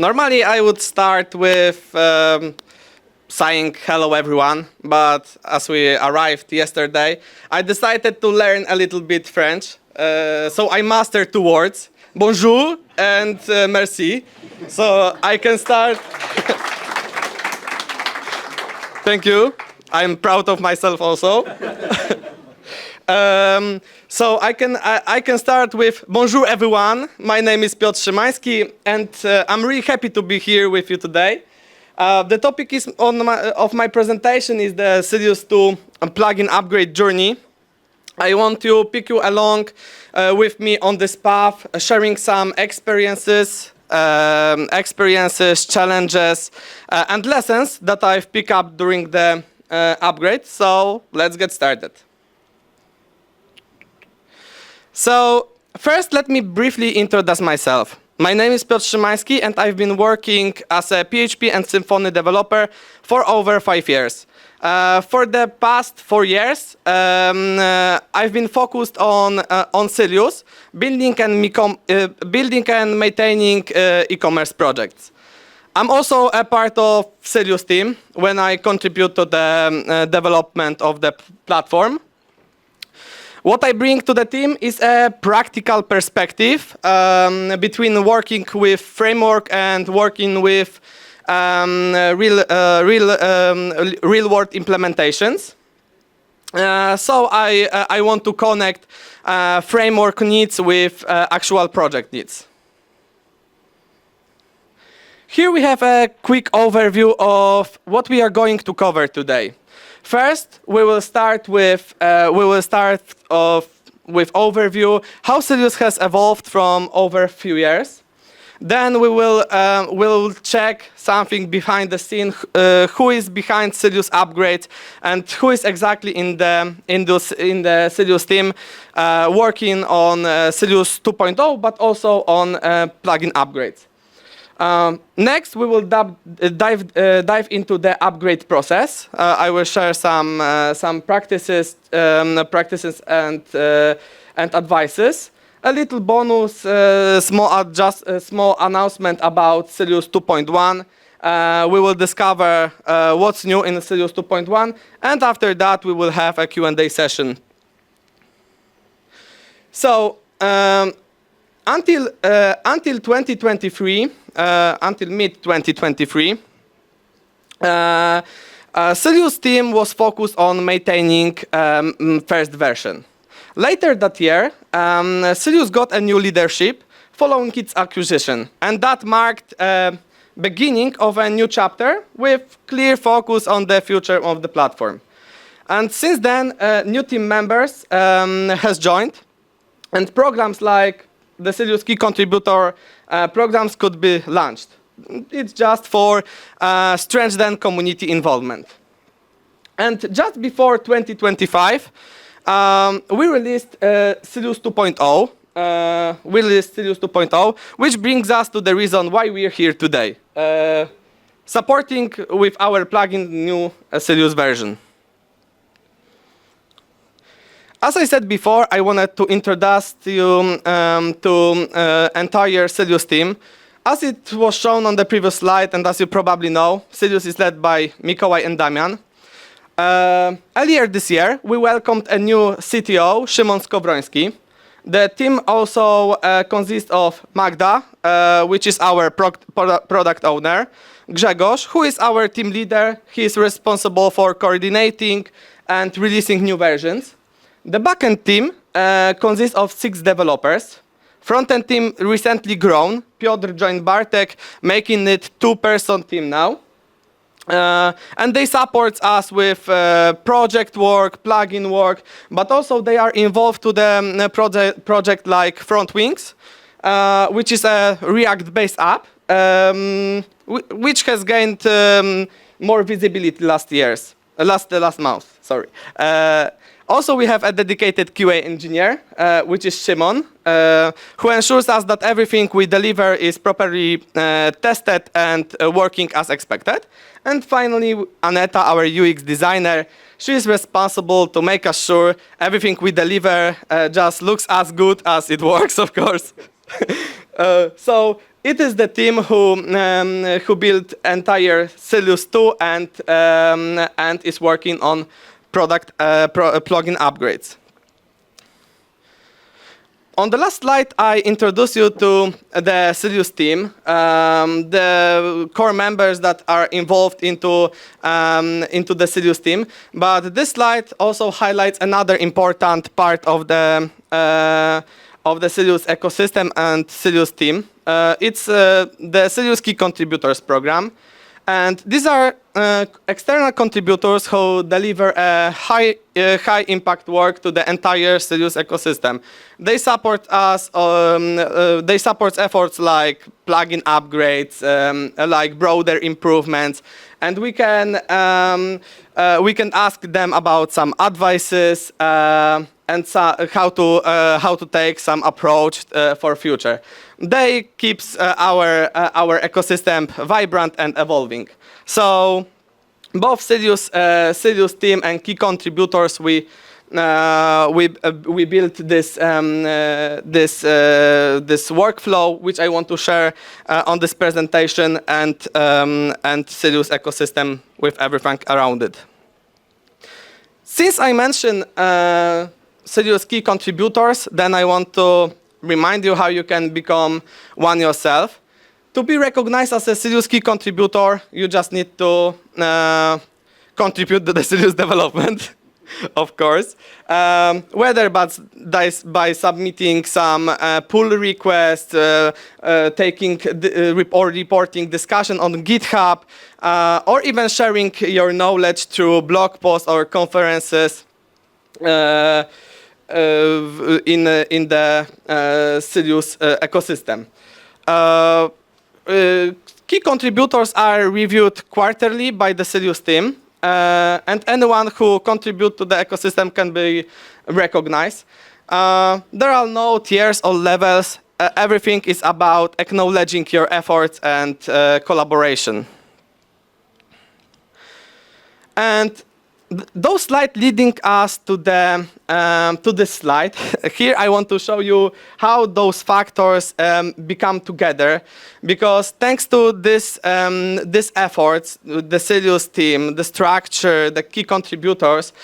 Normally, I would start with saying hello everyone, but as we arrived yesterday, I decided to learn a little bit French. So I mastered two words, bonjour and merci. So I can start. Thank you. I'm proud of myself also. So I can start with bonjour everyone. My name is Piotr Szymański, and I'm really happy to be here with you today. The topic of my presentation is the Sylius 2 plugin upgrade journey. I want to pick you along with me on this path, sharing some experiences, challenges, and lessons that I've picked up during the upgrade. So let's get started. So first, let me briefly introduce myself. My name is Piotr Szymański, and I've been working as a PHP and Symfony developer for over 5 years. For the past 4 years, I've been focused on Sylius, building and maintaining e-commerce projects. I'm also a part of Sylius team when I contribute to the development of the platform. What I bring to the team is a practical perspective between working with framework and working with real-world implementations. So I want to connect framework needs with actual project needs. Here we have a quick overview of what we are going to cover today. First, we will start with overview how Sylius has evolved from over a few years. Then we will check something behind the scene, who is behind Sylius upgrade and who is exactly in the Sylius team working on Sylius 2.0, but also on plugin upgrades. Next, we will dive into the upgrade process. I will share some practices and advices. A little bonus, small announcement about Sylius 2.1. We will discover what's new in Sylius 2.1, and after that, we will have a Q&A session. So. Until 2023, until mid-2023, Sylius team was focused on maintaining first version. Later that year, Sylius got a new leadership following its acquisition, and that marked beginning of a new chapter with clear focus on the future of the platform. And since then, new team members has joined, and programs like the Sylius key contributor programs could be launched. It's just for strengthen community involvement. And just before 2025, we released Sylius 2.0. Which brings us to the reason why we are here today, supporting with our plugin new Sylius version. As I said before, I wanted to introduce you to entire Sylius team. As it was shown on the previous slide, and as you probably know, Sylius is led by Mikołaj and Damian. Earlier this year, we welcomed a new CTO, Szymon Skowroński. The team also consists of Magda, which is our product owner, Grzegorz, who is our team leader. He is responsible for coordinating and releasing new versions. The backend team consists of 6 developers. Frontend team recently grown. Piotr joined Bartek, making it 2-person team now. And they support us with project work, plugin work, but also they are involved to the project like Front Wings, which is a React-based app, which has gained more visibility last month. Sorry. Also, we have a dedicated QA engineer, which is Szymon, who ensures us that everything we deliver is properly tested and working as expected. And finally, Aneta, our UX designer, she is responsible to make us sure everything we deliver just looks as good as it works, of course. So It is the team who built entire Sylius 2 and is working on product plugin upgrades. On the last slide, I introduced you to the Sylius team, the core members that are involved into the Sylius team. But this slide also highlights another important part of the Sylius ecosystem and Sylius team. It's the Sylius Key Contributors program. And these are external contributors who deliver a high impact work to the entire Sylius ecosystem. They support us. They support efforts like plugin upgrades, like broader improvements, and we can ask them about some advices and how to take some approach for future. They keeps our ecosystem vibrant and evolving. So both Sylius team and key contributors, we built this workflow, which I want to share on this presentation, and Sylius ecosystem with everything around it. Since I mentioned Sylius key contributors, then I want to remind you how you can become one yourself. To be recognized as a Sylius key contributor, you just need to contribute to the Sylius development, of course. Whether by submitting some pull requests, taking or reporting discussion on GitHub, or even sharing your knowledge through blog posts or conferences in the Sylius ecosystem. Key contributors are reviewed quarterly by the Sylius team, and anyone who contributes to the ecosystem can be recognized. There are no tiers or levels. Everything is about acknowledging your efforts and collaboration. And those slides leading us to this slide. Here I want to show you how those factors become together, because thanks to these efforts, the Sylius team, the structure, the key contributors,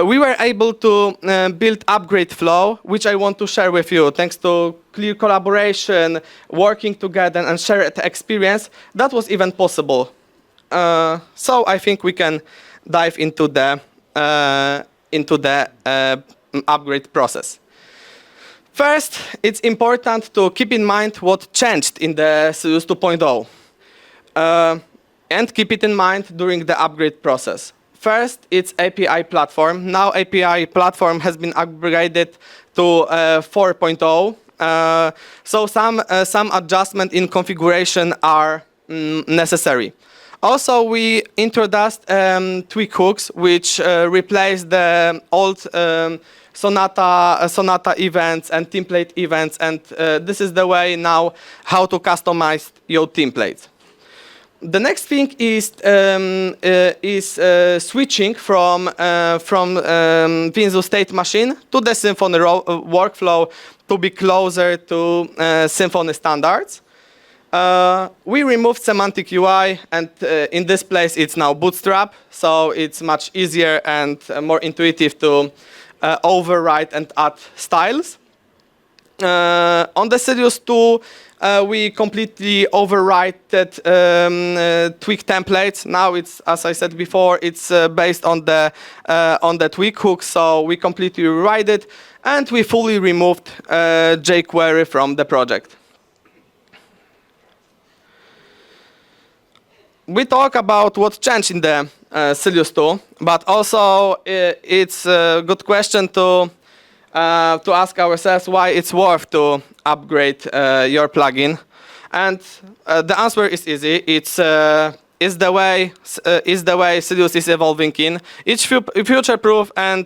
we were able to build upgrade flow, which I want to share with you. Thanks to clear collaboration, working together, and shared experience, that was even possible. So I think we can dive into the upgrade process. First, it's important to keep in mind what changed in the Sylius 2.0, and keep it in mind during the upgrade process. First, it's API platform. Now API platform has been upgraded to 4.0, so some adjustment in configuration are necessary. Also, we introduced tweak hooks, which replace the old Sonata events and template events, and this is the way now how to customize your templates. The next thing is switching from Vinzu state machine to the Symfony workflow to be closer to Symfony standards. We removed semantic UI, and in this place it's now Bootstrap, so it's much easier and more intuitive to override and add styles. On the Sylius 2, we completely overwrited tweak templates. Now it's, as I said before, it's based on the tweak hook, so we completely rewrite it, and we fully removed jQuery from the project. We talk about what changed in the Sylius 2, but also it's a good question to ask ourselves why it's worth to upgrade your plugin. And the answer is easy. It's the way Sylius is evolving in. It's future-proof, and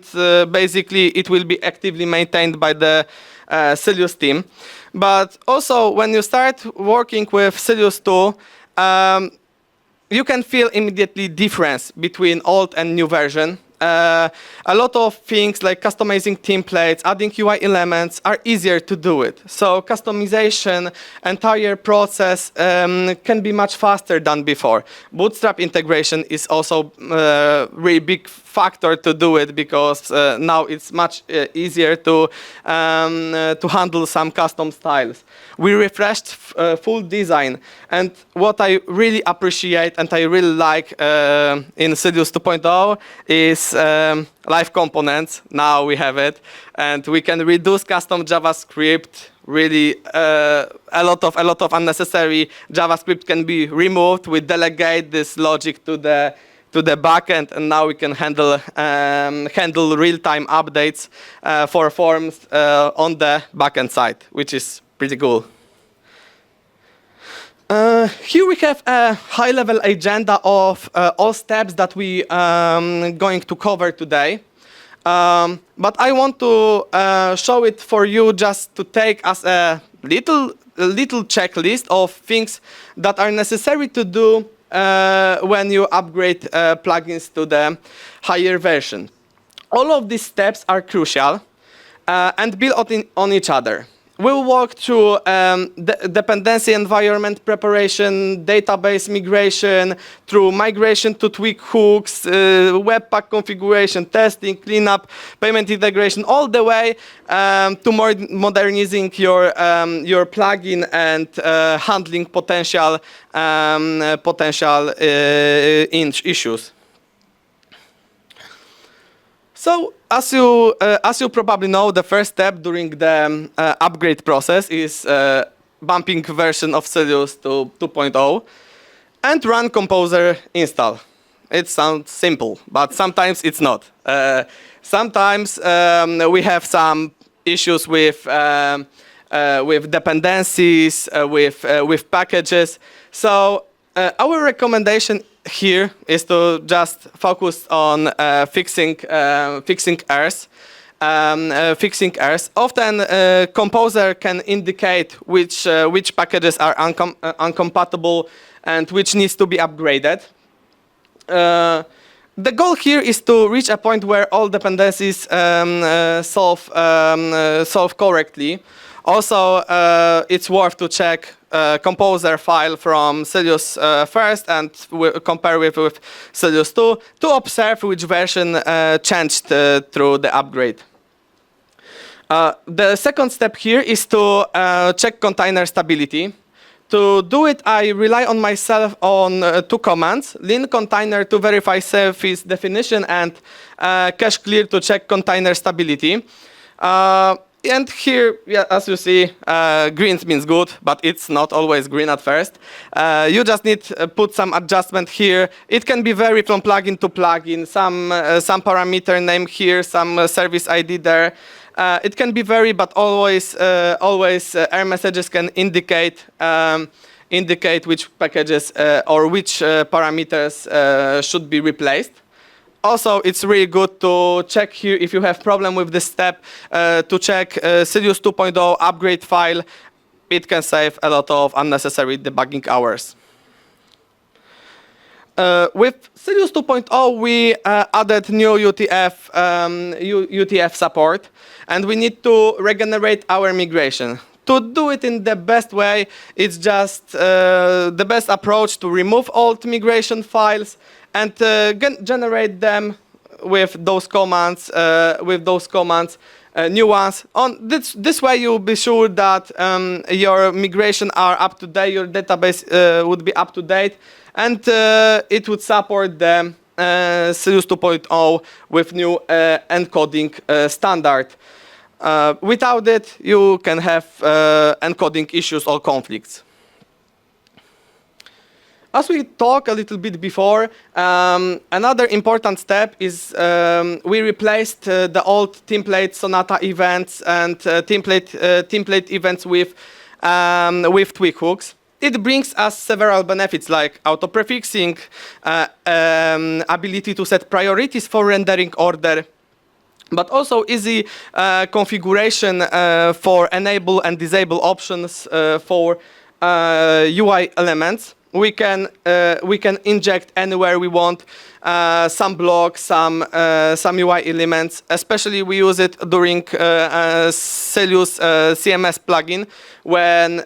basically it will be actively maintained by the Sylius team. But also, when you start working with Sylius 2, you can feel immediately difference between old and new version. a lot of things like customizing templates, adding UI elements are easier to do it. So customization, entire process can be much faster than before. Bootstrap integration is also a really big factor to do it, because now it's much easier to handle some custom styles. We refreshed full design, and what I really appreciate and I really like in Sylius 2.0 is live components. Now we have it, and we can reduce custom JavaScript. Really, a lot of unnecessary JavaScript can be removed. We delegate this logic to the backend, and now we can handle real-time updates for forms on the backend side, which is pretty cool. Here we have a high-level agenda of all steps that we going to cover today. But I want to show it for you just to take as a little checklist of things that are necessary to do when you upgrade plugins to the higher version. All of these steps are crucial and build on each other. We'll walk through dependency environment preparation, database migration, through migration to tweak hooks, webpack configuration, testing, cleanup, payment integration, all the way to modernizing your plugin and handling potential issues. So, as you probably know, the first step during the upgrade process is bumping version of Sylius to 2.0 and run composer install. It sounds simple, but sometimes it's not. Sometimes we have some issues with dependencies, with packages. So our recommendation here is to just focus on fixing errors. Often composer can indicate which packages are incompatible and which needs to be upgraded. The goal here is to reach a point where all dependencies solve correctly. Also, it's worth to check composer file from Sylius first and compare with Sylius 2 to observe which version changed through the upgrade. The second step here is to check container stability. To do it, I rely on myself on two commands: lean container to verify service definition, and cache clear to check container stability. And here, yeah, as you see, green means good, but it's not always green at first. You just need to put some adjustment here. It can be vary from plugin to plugin, some parameter name here, some service ID there. It can be vary, but always error messages can indicate which packages or which parameters should be replaced. Also, it's really good to check here if you have problem with this step, to check Sylius 2.0 upgrade file. It can save a lot of unnecessary debugging hours. With Sylius 2.0, we added new UTF support, and we need to regenerate our migration. To do it in the best way, it's just the best approach to remove old migration files and generate them with those commands. New ones. On this way, you'll be sure that your migration are up to date. Your database would be up to date, and it would support the Sylius 2.0 with new encoding standard. Without it, you can have encoding issues or conflicts. As we talked a little bit before, another important step is we replaced the old template Sonata events and template events with tweak hooks. It brings us several benefits like auto-prefixing, ability to set priorities for rendering order, but also easy configuration for enable and disable options for UI elements. we can inject anywhere we want some blocks, some UI elements. Especially we use it during Sylius CMS plugin when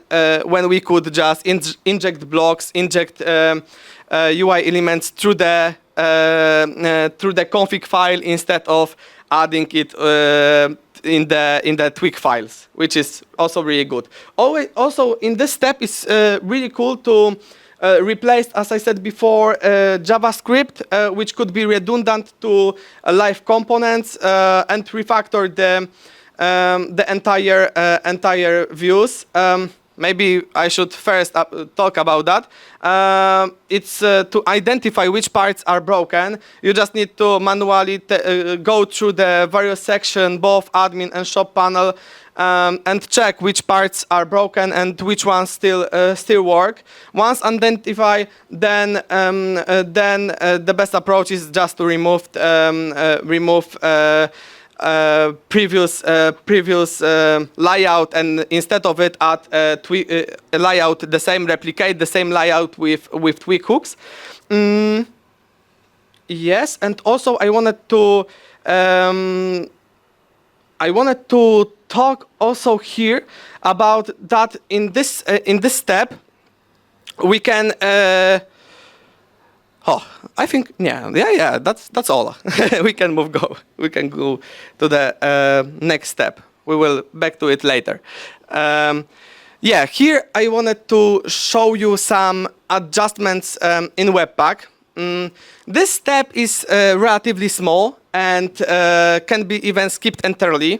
we could just inject blocks, inject UI elements through the config file instead of adding it in the tweak files, which is also really good. Also, in this step, it's really cool to replace, as I said before, JavaScript, which could be redundant to live components, and refactor the entire views. Maybe I should first talk about that. It's to identify which parts are broken. You just need to manually go through the various sections, both admin and shop panel, and check which parts are broken and which ones still work. Once identified, then the best approach is just to remove previous layout, and instead of it add layout the same, replicate the same layout with tweak hooks. Yes, and also I wanted to talk also here about that in this step we can. I think yeah. That's all. We can go. We can go to the next step. We will back to it later. Here I wanted to show you some adjustments in Webpack. This step is relatively small and can be even skipped entirely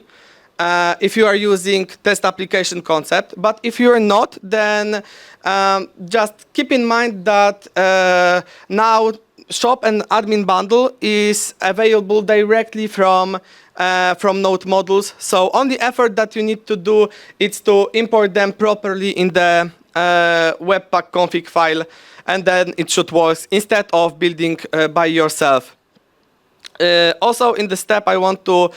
if you are using test application concept. But if you are not, then just keep in mind that now shop and admin bundle is available directly from Node modules. So only effort that you need to do is to import them properly in the Webpack config file, and then it should work instead of building by yourself. Also in the step I want to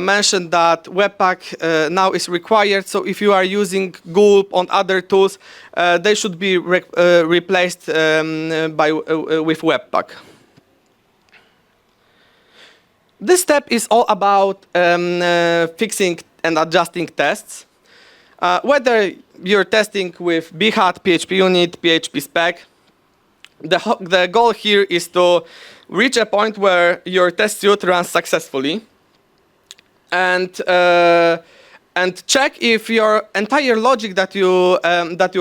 mention that Webpack now is required, so if you are using Gulp on other tools, they should be replaced with Webpack. This step is all about fixing and adjusting tests. Whether you're testing with Bhat, PHP unit, PHP spec, the goal here is to reach a point where your test suite runs successfully, and check if your entire logic that you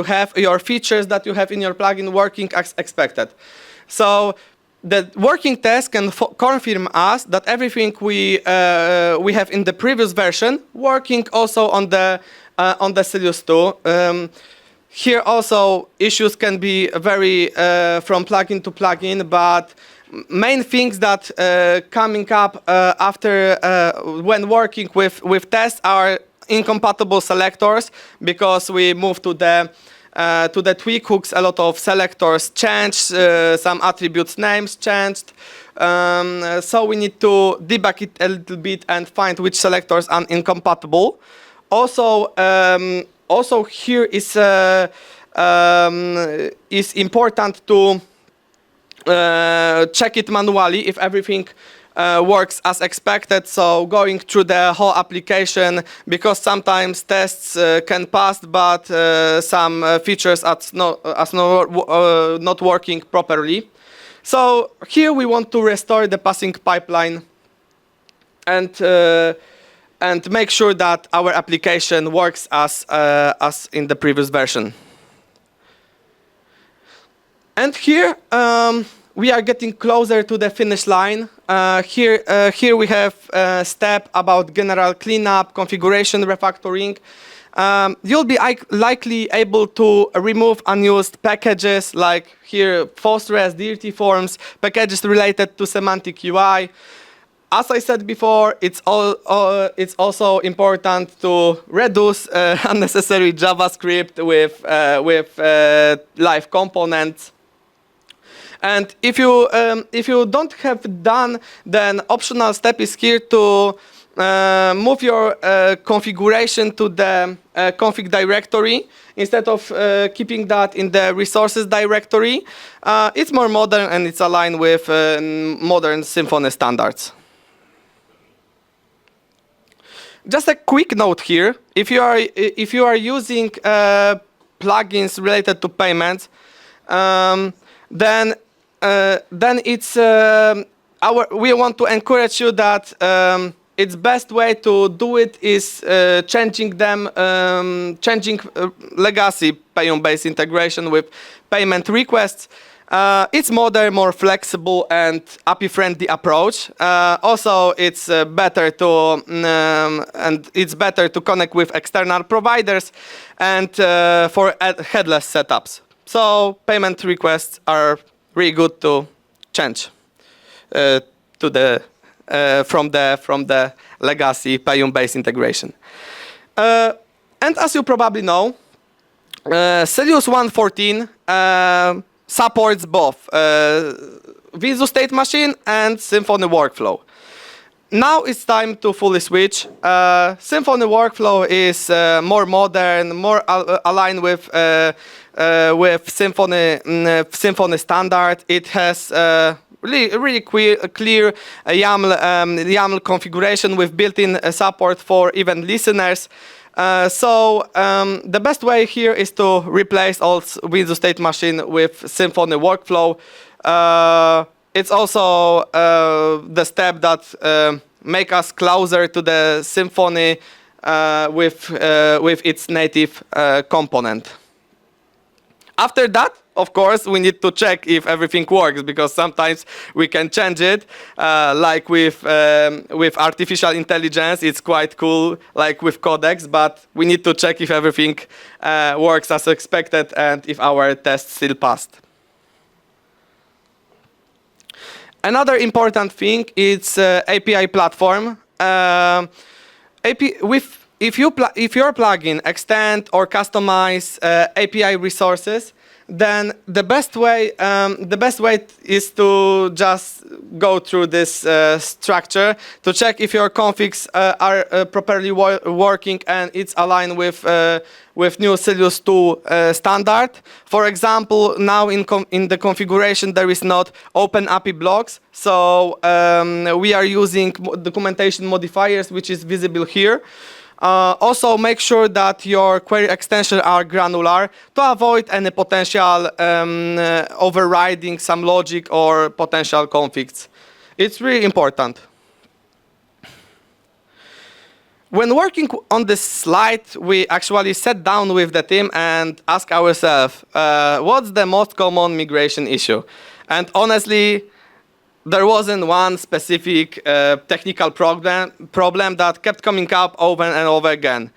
have, your features that you have in your plugin working as expected. So the working test can confirm us that everything we have in the previous version working also on the Sylius 2. Here also issues can be vary from plugin to plugin, but main things that coming up after when working with tests are incompatible selectors, because we moved to the tweak hooks. A lot of selectors changed, some attributes names changed, so we need to debug it a little bit and find which selectors are incompatible. Also here is important to check it manually if everything works as expected. So going through the whole application, because sometimes tests can pass, but some features are not working properly. So here we want to restore the passing pipeline and make sure that our application works as in the previous version. And here we are getting closer to the finish line. Here we have a step about general cleanup, configuration refactoring. You'll be likely able to remove unused packages, like here Postgres, dirty forms, packages related to semantic UI. As I said before, it's also important to reduce unnecessary JavaScript with live components. And if you don't have done, then optional step is here to move your configuration to the config directory instead of keeping that in the resources directory. It's more modern and it's aligned with modern Symfony standards. Just a quick note here: if you are using plugins related to payments, then it's we want to encourage you that its best way to do it is changing legacy Payum-based integration with payment requests. It's modern, more flexible, and API-friendly approach. Also, it's better to connect with external providers and for headless setups. So payment requests are really good to change from the legacy Payum-based integration. And as you probably know, Sylius 1.14 supports both Vizu State Machine and Symfony Workflow. Now it's time to fully switch. Symfony Workflow is more modern, more aligned with Symfony standard. It has really clear YAML configuration with built-in support for event listeners. So the best way here is to replace all Vizu State Machine with Symfony Workflow. It's also the step that make us closer to the Symfony with its native component. After that, of course, we need to check if everything works, because sometimes we can change it. Like with artificial intelligence, it's quite cool, like with codecs, but we need to check if everything works as expected and if our test still passed. Another important thing is API platform. If your plugin extend or customize API resources, then the best way is to just go through this structure to check if your configs are properly working and it's aligned with new Sylius 2 standard. For example, now in the configuration there is not open API blocks, so we are using documentation modifiers, which is visible here. Also, make sure that your query extensions are granular to avoid any potential overriding some logic or potential conflicts. It's really important. When working on this slide, we actually sat down with the team and asked ourselves, what's the most common migration issue? And honestly, there wasn't one specific technical problem that kept coming up over and over again.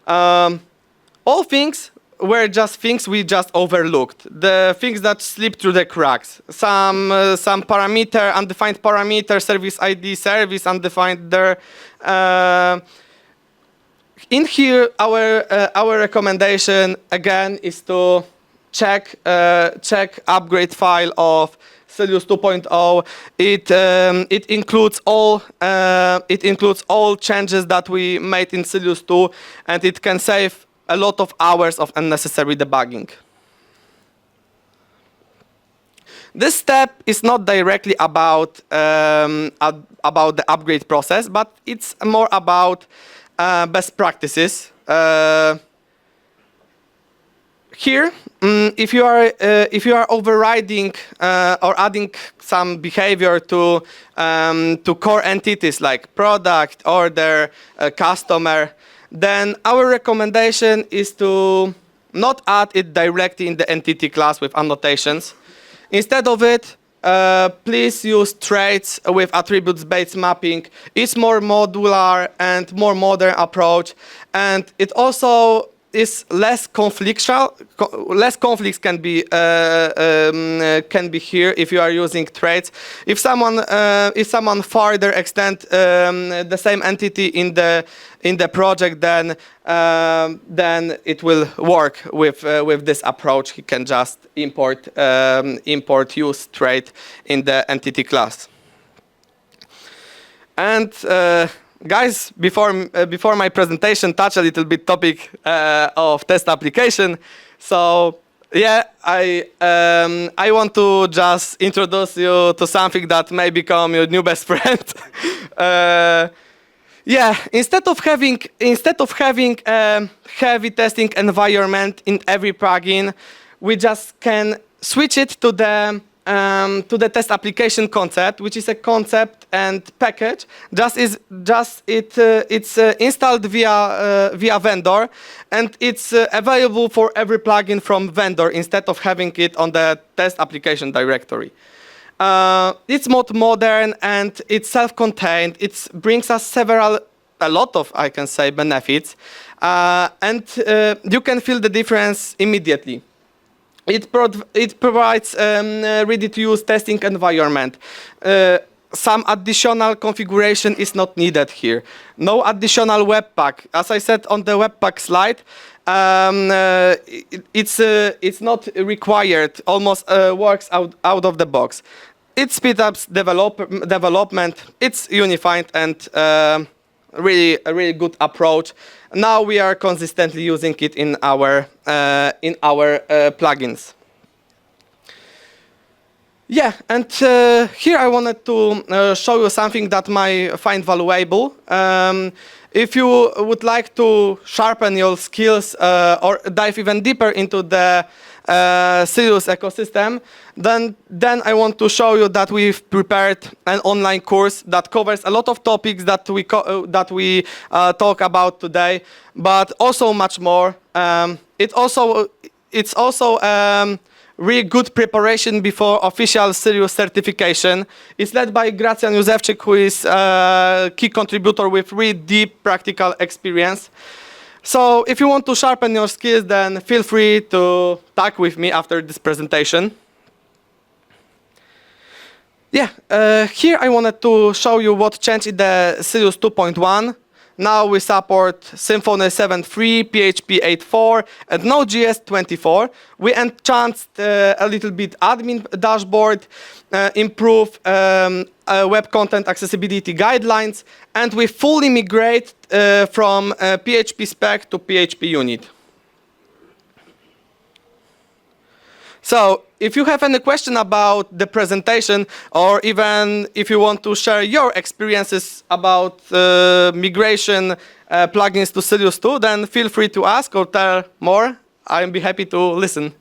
All things were just things we just overlooked. The things that slipped through the cracks. Some parameter, undefined parameter, service ID, service undefined there. In here, our recommendation again is to check upgrade file of Sylius 2.0. It includes all changes that we made in Sylius 2, and it can save a lot of hours of unnecessary debugging. This step is not directly about the upgrade process, but it's more about best practices. Here, if you are overriding or adding some behavior to core entities like product, order, customer, then our recommendation is to not add it directly in the entity class with annotations. Instead of it, please use traits with attributes-based mapping. It's more modular and more modern approach, and it also is less conflictual. Less conflicts can be here if you are using traits. If someone further extend the same entity in the project, then it will work with this approach. He can just import use trait in the entity class. And guys, before my presentation, touch a little bit topic of test application. So yeah, I want to just introduce you to something that may become your new best friend. Yeah, instead of having a heavy testing environment in every plugin, we just can switch it to the test application concept, which is a concept and package. It's installed via vendor, and it's available for every plugin from vendor instead of having it on the test application directory. It's more modern and it's self-contained. It brings us a lot of, I can say, benefits, and you can feel the difference immediately. It provides ready-to-use testing environment. Some additional configuration is not needed here. No additional Webpack. As I said on the Webpack slide, it's not required. Almost works out of the box. It speeds up development. It's unified and really a really good approach. Now we are consistently using it in our plugins. Yeah, and here I wanted to show you something that I find valuable. If you would like to sharpen your skills or dive even deeper into the sylius ecosystem, then I want to show you that we've prepared an online course that covers a lot of topics that we talk about today, but also much more. It's also really good preparation before official sylius certification. It's led by Gracjan Józefczyk, who is a key contributor with really deep practical experience. So if you want to sharpen your skills, then feel free to talk with me after this presentation. Yeah, here I wanted to show you what changed in the Sylius 2.1. Now we support Symfony 7.3, PHP 8.4, and Node.js 24. We enhanced a little bit admin dashboard, improve web content accessibility guidelines, and we fully migrate from PHP spec to PHP unit. So if you have any question about the presentation, or even if you want to share your experiences about migration plugins to Sylius 2, then feel free to ask or tell more. I'll be happy to listen.